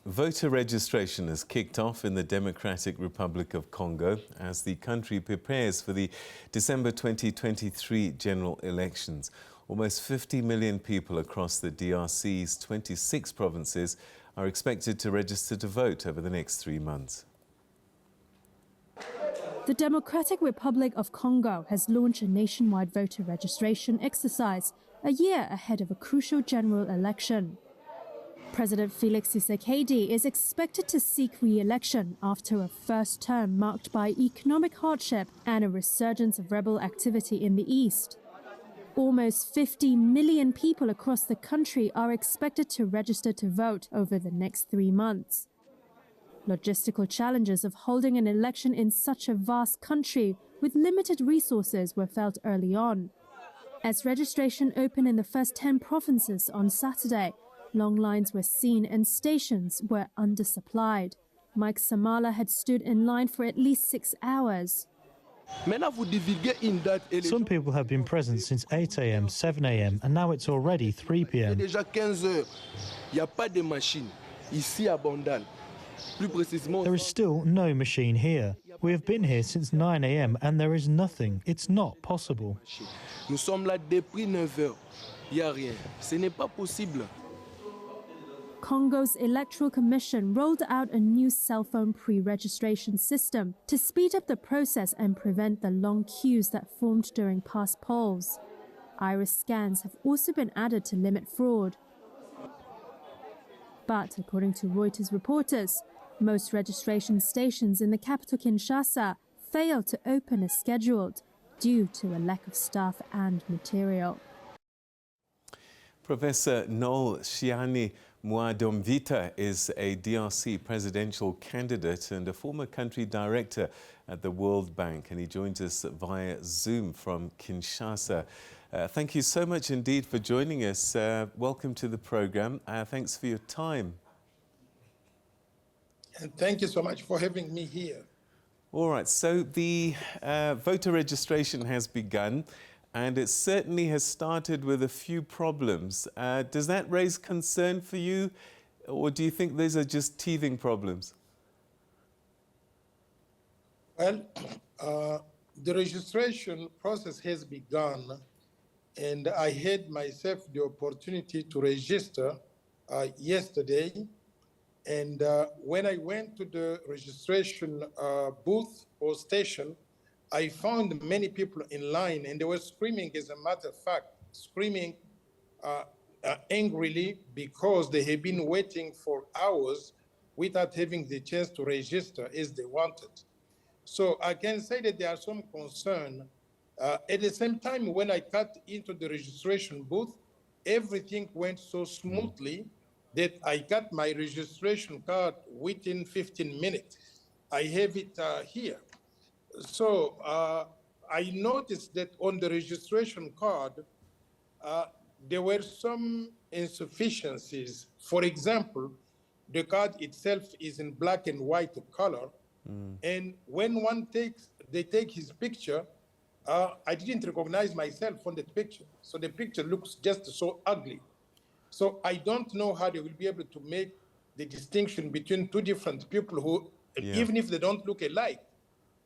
Voter registration has kicked off in the Democratic Republic of Congo as the country prepares for the December 2023 general elections. Almost 50 million people across the DRC's 26 provinces are expected to register to vote over the next 3 months. The Democratic Republic of Congo has launched a nationwide voter registration exercise a year ahead of a crucial general election. President Felix Tshisekedi is expected to seek re-election after a first term marked by economic hardship and a resurgence of rebel activity in the east. Almost 50 million people across the country are expected to register to vote over the next 3 months. Logistical challenges of holding an election in such a vast country with limited resources were felt early on. As registration opened in the first 10 provinces on Saturday, long lines were seen and stations were undersupplied. Mike Samala had stood in line for at least 6 hours. Some people have been present since 8 a.m., 7 a.m, and now it's already 3 p.m. There is still no machine here. We have been here since 9 a.m. and there is nothing. It's not possible. Congo's Electoral Commission rolled out a new cell phone pre-registration system to speed up the process and prevent the long queues that formed during past polls. Iris scans have also been added to limit fraud. But according to Reuters reporters, most registration stations in the capital Kinshasa failed to open as scheduled due to a lack of staff and material. Professor Noel Tshiani is a DRC presidential candidate and a former country director at the World Bank, and he joins us via Zoom from Kinshasa. Thank you so much indeed for joining us. Welcome to the program. Thanks for your time. And thank you so much for having me here. All right, so the voter registration has begun, and it certainly has started with a few problems. Does that raise concern for you, or do you think these are just teething problems? Well, the registration process has begun, and I had myself the opportunity to register yesterday. And when I went to the registration booth or station, I found many people in line, and they were screaming, as a matter of fact, screaming angrily because they had been waiting for hours without having the chance to register as they wanted. So I can say that there are some concern. At the same time, when I got into the registration booth, everything went so smoothly that I got my registration card within 15 minutes. I have it here. So I noticed that on the registration card, there were some insufficiencies. For example, the card itself is in black and white color. And when they take his picture, I didn't recognize myself on that picture. So the picture looks just so ugly. So I don't know how they will be able to make the distinction between two different people who, even if they don't look alike,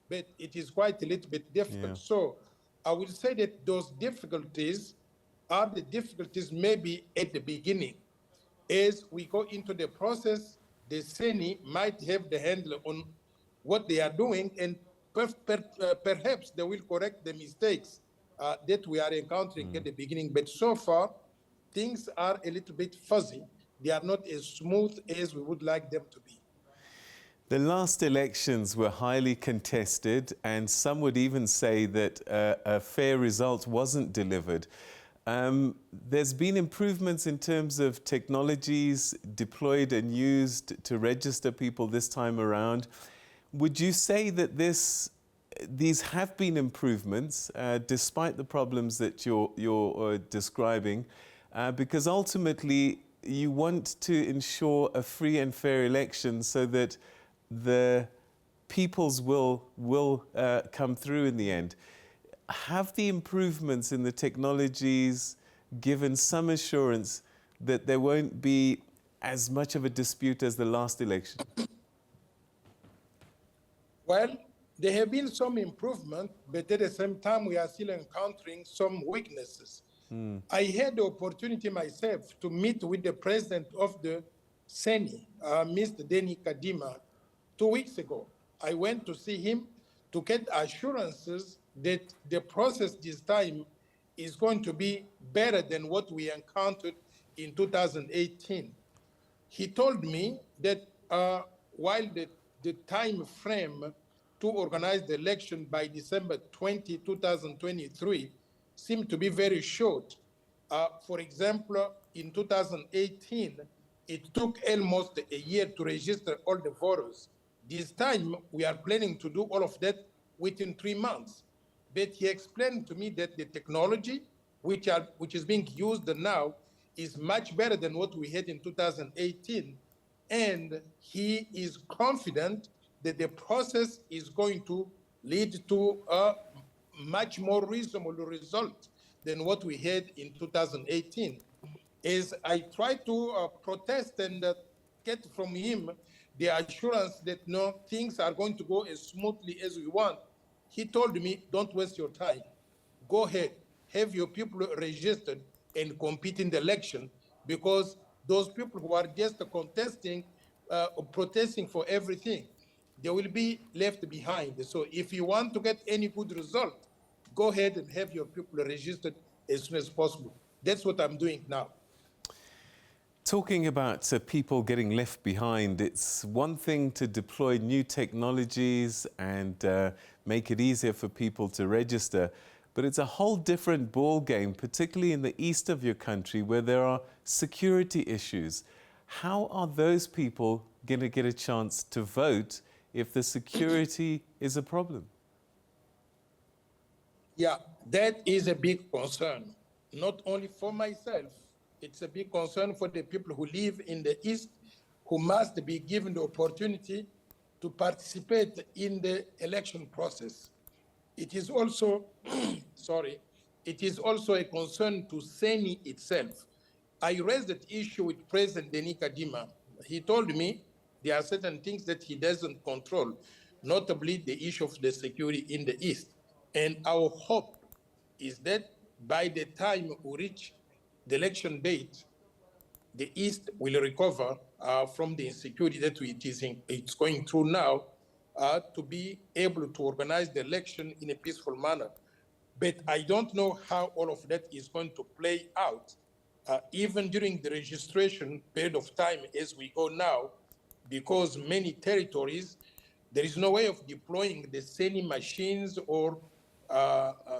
but it is quite a little bit difficult. So I will say that those difficulties are the difficulties maybe at the beginning. As we go into the process, the CENI might have the handle on what they are doing, and perhaps they will correct the mistakes that we are encountering at the beginning. But so far, things are a little bit fuzzy. They are not as smooth as we would like them to be. The last elections were highly contested, and some would even say that a fair result wasn't delivered. There's been improvements in terms of technologies deployed and used to register people this time around. Would you say that these have been improvements, despite the problems that you're describing? Because ultimately, you want to ensure a free and fair election so that the people's will come through in the end. Have the improvements in the technologies given some assurance that there won't be as much of a dispute as the last election? Well, there have been some improvement, but at the same time, we are still encountering some weaknesses. I had the opportunity myself to meet with the president of the Seni, Mr. Denis Kadima, 2 weeks ago. I went to see him to get assurances that the process this time is going to be better than what we encountered in 2018. He told me that while the time frame to organize the election by December 20, 2023 seemed to be very short. For example, in 2018, it took almost a year to register all the voters. This time, we are planning to do all of that within 3 months. But he explained to me that the technology which is being used now is much better than what we had in 2018. And he is confident that the process is going to lead to a much more reasonable result than what we had in 2018. As I try to protest and get from him the assurance that no, things are going to go as smoothly as we want, he told me, don't waste your time. Go ahead, have your people registered and compete in the election, because those people who are just contesting, protesting for everything, they will be left behind. So if you want to get any good result, go ahead and have your people registered as soon as possible. That's what I'm doing now. Talking about people getting left behind, it's one thing to deploy new technologies and make it easier for people to register, but it's a whole different ball game, particularly in the east of your country where there are security issues. How are those people going to get a chance to vote if the security is a problem? Yeah, that is a big concern, not only for myself. It's a big concern for the people who live in the East, who must be given the opportunity to participate in the election process. It is also, it is also a concern to Seni itself. I raised that issue with President Denis Kadima. He told me there are certain things that he doesn't control, notably the issue of the security in the East. And our hope is that by the time we reach the election date, the East will recover from the insecurity that it's going through now, to be able to organize the election in a peaceful manner. But I don't know how all of that is going to play out, even during the registration period of time as we go now, because many territories, there is no way of deploying the Seni machines or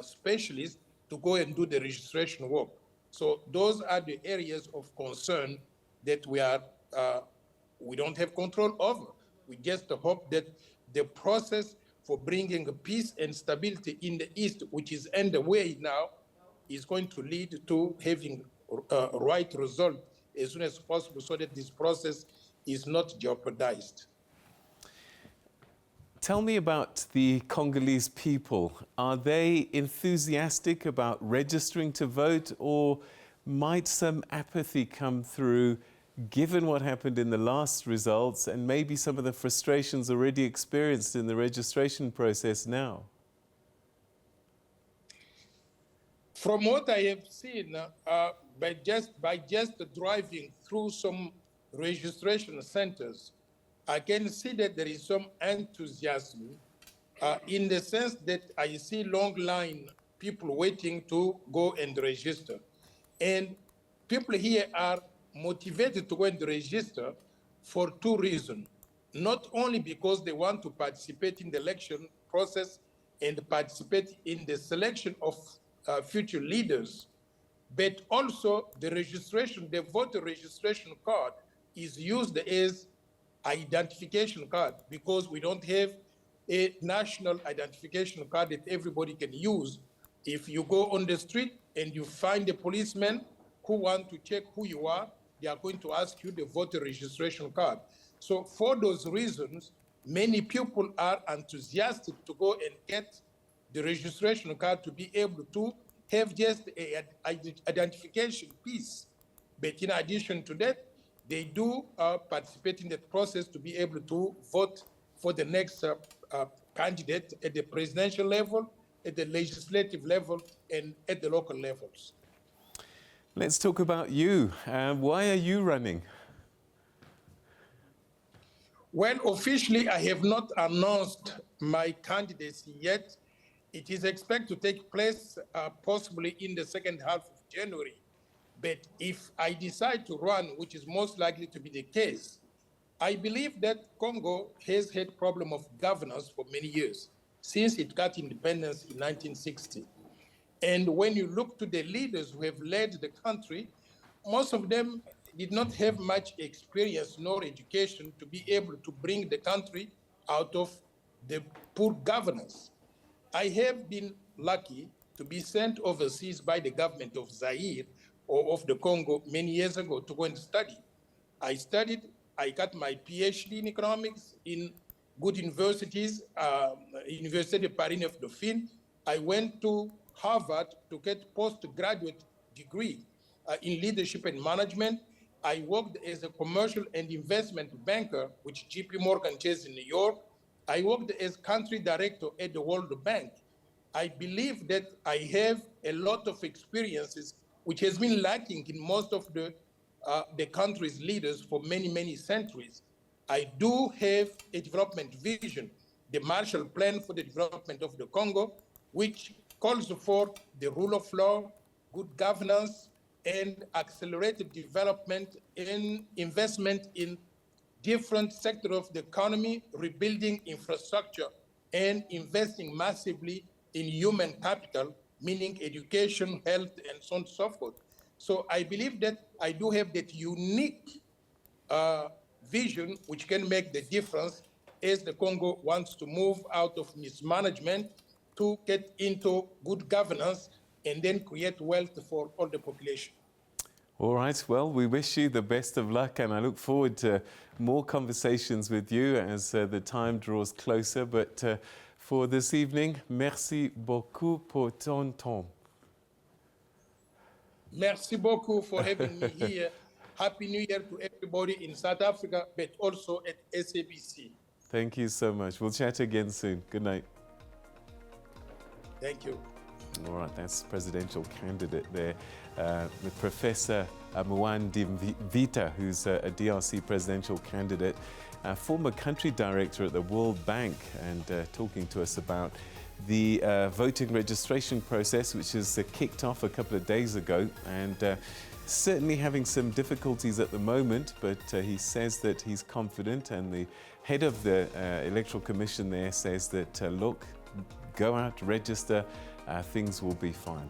specialists to go and do the registration work. So those are the areas of concern that we don't have control over. We just hope that the process for bringing peace and stability in the East, which is underway now, is going to lead to having a right result as soon as possible, so that this process is not jeopardized. Tell me about the Congolese people. Are they enthusiastic about registering to vote, or might some apathy come through given what happened in the last results and maybe some of the frustrations already experienced in the registration process now? From what I have seen, by just driving through some registration centers, I can see that there is some enthusiasm in the sense that I see long line people waiting to go and register. And people here are motivated to go and register for two reasons. Not only because they want to participate in the election process and participate in the selection of future leaders, but also the voter registration card is used as identification card, because we don't have a national identification card that everybody can use. If you go on the street and you find a policeman who want to check who you are, they are going to ask you the voter registration card. So for those reasons, many people are enthusiastic to go and get the registration card to be able to have just an identification piece. But in addition to that, they do participate in the process to be able to vote for the next candidate at the presidential level, at the legislative level, and at the local levels. Let's talk about you. Why are you running? Well, officially, I have not announced my candidacy yet. It is expected to take place possibly in the second half of January. But if I decide to run, which is most likely to be the case, I believe that Congo has had problem of governance for many years, since it got independence in 1960. And when you look to the leaders who have led the country, most of them did not have much experience nor education to be able to bring the country out of the poor governance. I have been lucky to be sent overseas by the government of Zaire or of the Congo many years ago to go and study. I got my PhD in economics in good universities, Université de Paris-Dauphine. I went to Harvard to get postgraduate degree in leadership and management. I worked as a commercial and investment banker, which JP Morgan Chase in New York. I worked as country director at the World Bank. I believe that I have a lot of experiences which has been lacking in most of the country's leaders for many, many centuries. I do have a development vision, the Marshall Plan for the development of the Congo, which calls for the rule of law, good governance, and accelerated development and investment in different sectors of the economy, rebuilding infrastructure, and investing massively in human capital, meaning education, health, and so on and so forth. So I believe that I do have that unique vision which can make the difference as the Congo wants to move out of mismanagement to get into good governance and then create wealth for all the population. All right, well, we wish you the best of luck, and I look forward to more conversations with you as the time draws closer. But for this evening, merci beaucoup pour ton temps. Merci beaucoup for having me here. Happy New Year to everybody in South Africa, but also at SABC. Thank you so much. We'll chat again soon. Good night. Thank you. All right, that's presidential candidate there, with Professor Mwandi Mvita, who's a DRC presidential candidate, former country director at the World Bank, and talking to us about the voting registration process, which has kicked off a couple of days ago, and certainly having some difficulties at the moment, but he says that he's confident, and the head of the Electoral Commission there says that, look, go out, register, things will be fine.